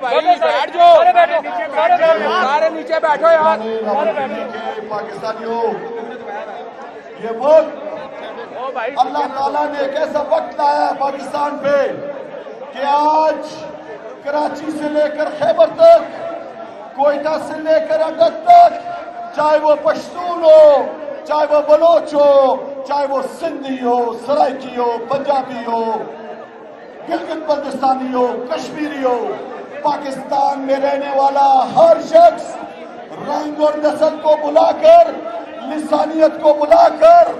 بیٹھ جاؤ سارے نیچے بیٹھو یار. پاکستانیوں یہ وقت اللہ تعالیٰ نے ایک ایسا وقت لایا ہے پاکستان پہ کہ آج کراچی سے لے کر خیبر تک، کوئٹہ سے لے کر اٹک تک، چاہے وہ پشتون ہو، چاہے وہ بلوچ ہو، چاہے وہ سندھی ہو، سرائکی ہو، پنجابی ہو، گلگت بلتستانی ہو، کشمیری ہو، پاکستان میں رہنے والا ہر شخص رنگ اور نسل کو بلا کر، لسانیت کو بلا کر،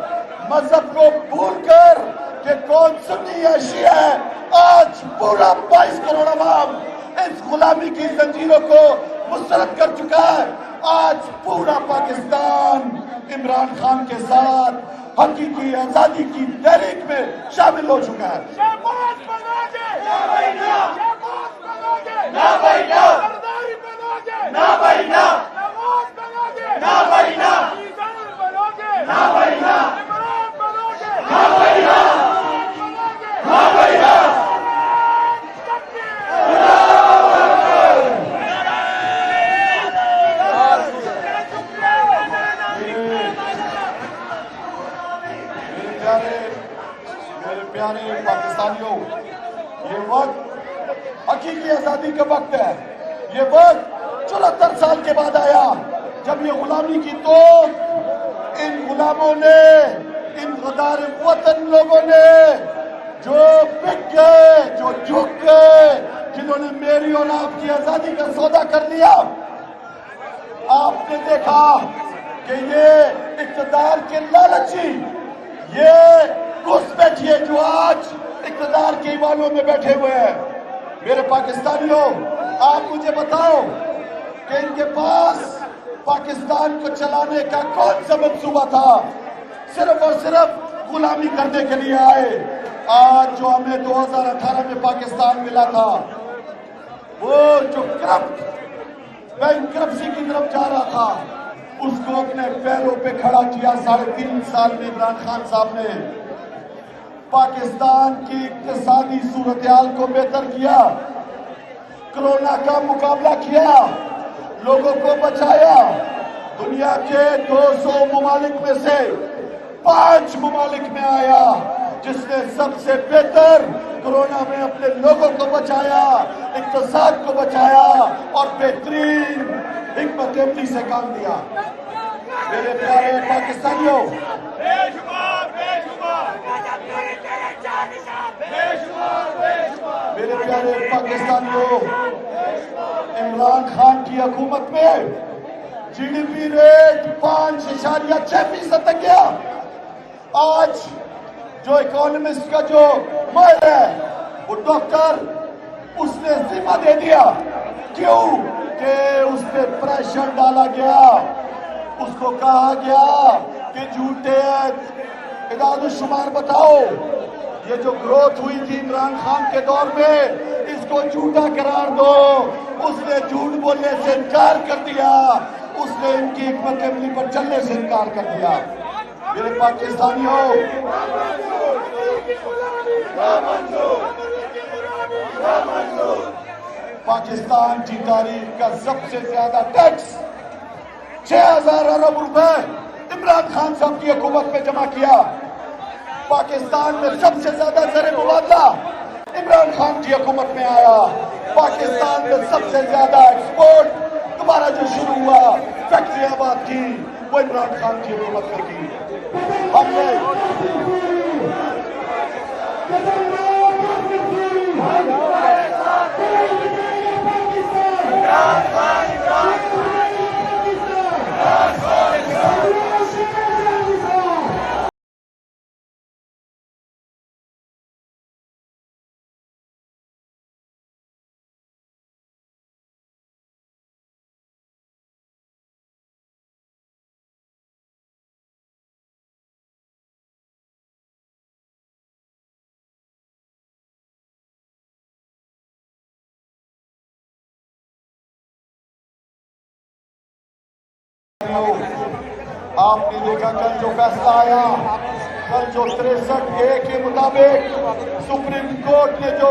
مذہب کو بھول کر کہ کون سنی ہے شیعہ ہے، آج پورا 22 کروڑ عوام اس غلامی کی زنجیروں کو مسترد کر چکا ہے. آج پورا پاکستان عمران خان کے ساتھ حقیقی آزادی کی تحریک میں شامل ہو چکا ہے. میرے پیارے پاکستانیوں، یہ وقت حقیقی آزادی کا وقت ہے. یہ وقت 74 سال کے بعد آیا جب یہ غلامی کی توپ ان غلاموں نے، ان غدار وطن لوگوں نے جو بک گئے، جو جھک گئے، جنہوں نے میری اور آپ کی آزادی کا سودا کر لیا. آپ نے دیکھا کہ یہ اقتدار کے لالچی، یہ گھس بیٹھیے جو آج اقتدار کے ایوانوں میں بیٹھے ہوئے ہیں. میرے پاکستانیوں، آپ مجھے بتاؤ کہ ان کے پاس پاکستان کو چلانے کا کون سا منصوبہ تھا؟ صرف اور صرف غلامی کرنے کے لیے آئے. آج جو ہمیں 2018 میں پاکستان ملا تھا، وہ جو بینکرپسی کی طرف جا رہا تھا، اس کو اپنے پیروں پہ کھڑا کیا 3.5 سال میں عمران خان صاحب نے. پاکستان کی اقتصادی صورتحال کو بہتر کیا، کرونا کا مقابلہ کیا، لوگوں کو بچایا. دنیا کے 200 ممالک میں سے 5 ممالک میں آیا جس نے سب سے بہتر کرونا میں اپنے لوگوں کو بچایا، اقتصاد کو بچایا اور بہترین حکمت عملی سے کام دیا. میرے پیارے پاکستانیوں، میرے پیارے پاکستانیوں، عمران خان کی حکومت میں جی ڈی پی ریٹ 5.6% تک گیا. آج جو اکانومسٹ کا جو ماہر ہے وہ ڈاکٹر، اس نے استعفا دے دیا. کیوں؟ کہ اس پہ پریشر ڈالا گیا، اس کو کہا گیا کہ جھوٹے اعداد و شمار بتاؤ. یہ جو گروتھ ہوئی تھی عمران خان کے دور میں، اس کو جھوٹا قرار دو. اس نے جھوٹ بولنے سے انکار کر دیا، اس نے ان کی حکمت عملی پر چلنے سے انکار کر دیا. میرے پاکستانیوں، پاکستان کی تاریخ کا سب سے زیادہ ٹیکس 6,000 ارب روپے عمران خان صاحب کی حکومت میں جمع کیا. پاکستان میں سب سے زیادہ زر مبادلہ عمران خان کی حکومت میں آیا. پاکستان میں سب سے زیادہ ایکسپورٹ دوبارہ جو شروع ہوا، فیکٹری آباد کی، وہ عمران خان کی حکومت میں کی. ہم نے آپ نے دیکھا کل جو فیصلہ آیا، کل جو 63A کے مطابق سپریم کورٹ نے جو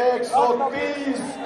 130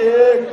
1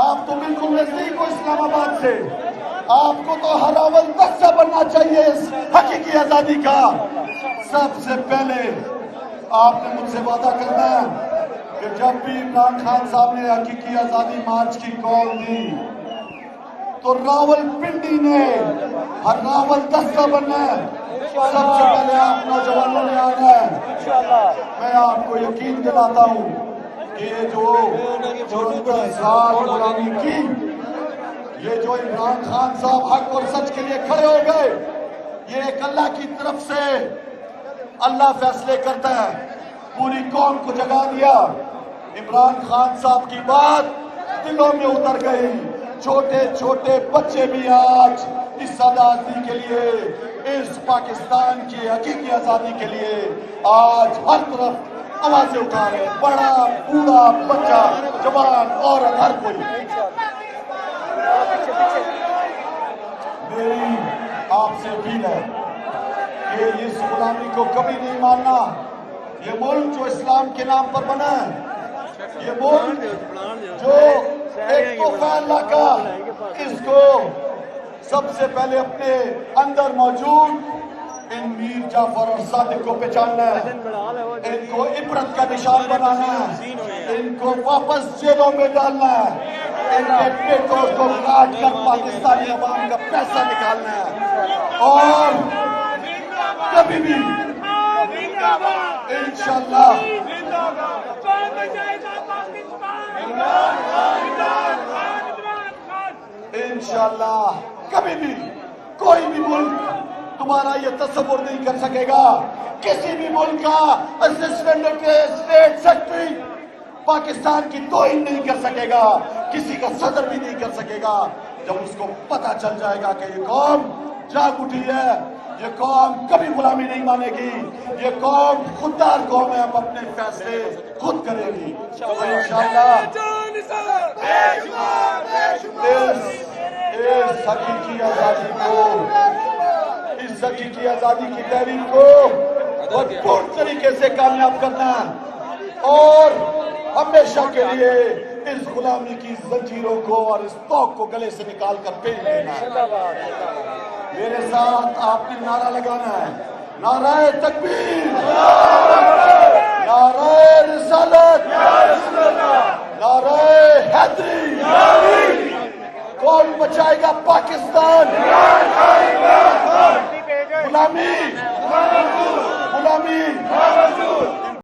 آپ تو بالکل نزدیک ہو اسلام آباد سے، آپ کو تو ہر اول دستہ بننا چاہیے اس حقیقی آزادی کا۔ سب سے پہلے آپ نے مجھ سے وعدہ کرنا ہے کہ جب بھی عمران خان صاحب نے حقیقی آزادی مارچ کی کال دی تو راول پنڈی نے ہر راول دستہ بننا ہے۔ سب سے پہلے آپ نوجوانوں نے آنا ہے۔ میں آپ کو یقین دلاتا ہوں کہ یہ جو 74 سال غلامی کی، یہ جو عمران خان صاحب حق اور سچ کے لیے کھڑے ہو گئے، یہ ایک اللہ کی طرف سے اللہ فیصلے کرتا ہے۔ پوری قوم کو جگا دیا۔ عمران خان صاحب کی بات دلوں میں اتر گئی۔ چھوٹے چھوٹے بچے بھی آج اس آزادی کے لیے، اس پاکستان کی حقیقی آزادی کے لیے آج ہر طرف آوازیں اٹھا رہے ہیں، بڑا بوڑھا بچہ جوان عورت ہر کوئی۔ میری آپ سے اپیل ہے کہ اس غلامی کو کبھی نہیں ماننا۔ یہ ملک جو اسلام کے نام پر بنا ہے، یہ ملک جو ایک تحفہ اللہ کا، اس کو سب سے پہلے اپنے اندر موجود ان میر جعفر اور صادق کو پہچاننا ہے، ان کو عبرت کا نشان بنانا ہے، ان کو واپس جیلوں میں ڈالنا ہے، ان کے پیٹوں کو کاٹ کر پاکستانی عوام کا پیسہ نکالنا ہے، اور کبھی بھی انشاءاللہ انشاءاللہ کبھی بھی کوئی بھی ملک تمہارا یہ تصور نہیں کر سکے گا، کسی بھی ملک کا اسسٹنٹ اسٹیٹ سیکرٹری پاکستان کی توہین نہیں کر سکے گا، کسی کا صدر بھی نہیں کر سکے گا، جب اس کو پتہ چل جائے گا کہ یہ قوم جاگ اٹھی ہے، یہ قوم کبھی غلامی نہیں مانے گی، یہ قوم خوددار قوم ہے، اب اپنے فیصلے خود کرے گی۔ انشاءاللہ اس حقیقی آزادی کو، اس حقیقی آزادی کی تحریک کو بھرپور طریقے سے کامیاب کرنا اور ہمیشہ کے لیے اس غلامی کی زنجیروں کو اور اس توق کو گلے سے نکال کر پھینک دینا۔ میرے ساتھ آپ نے نعرہ لگانا ہے، نعرہ تکبیر، نعرہ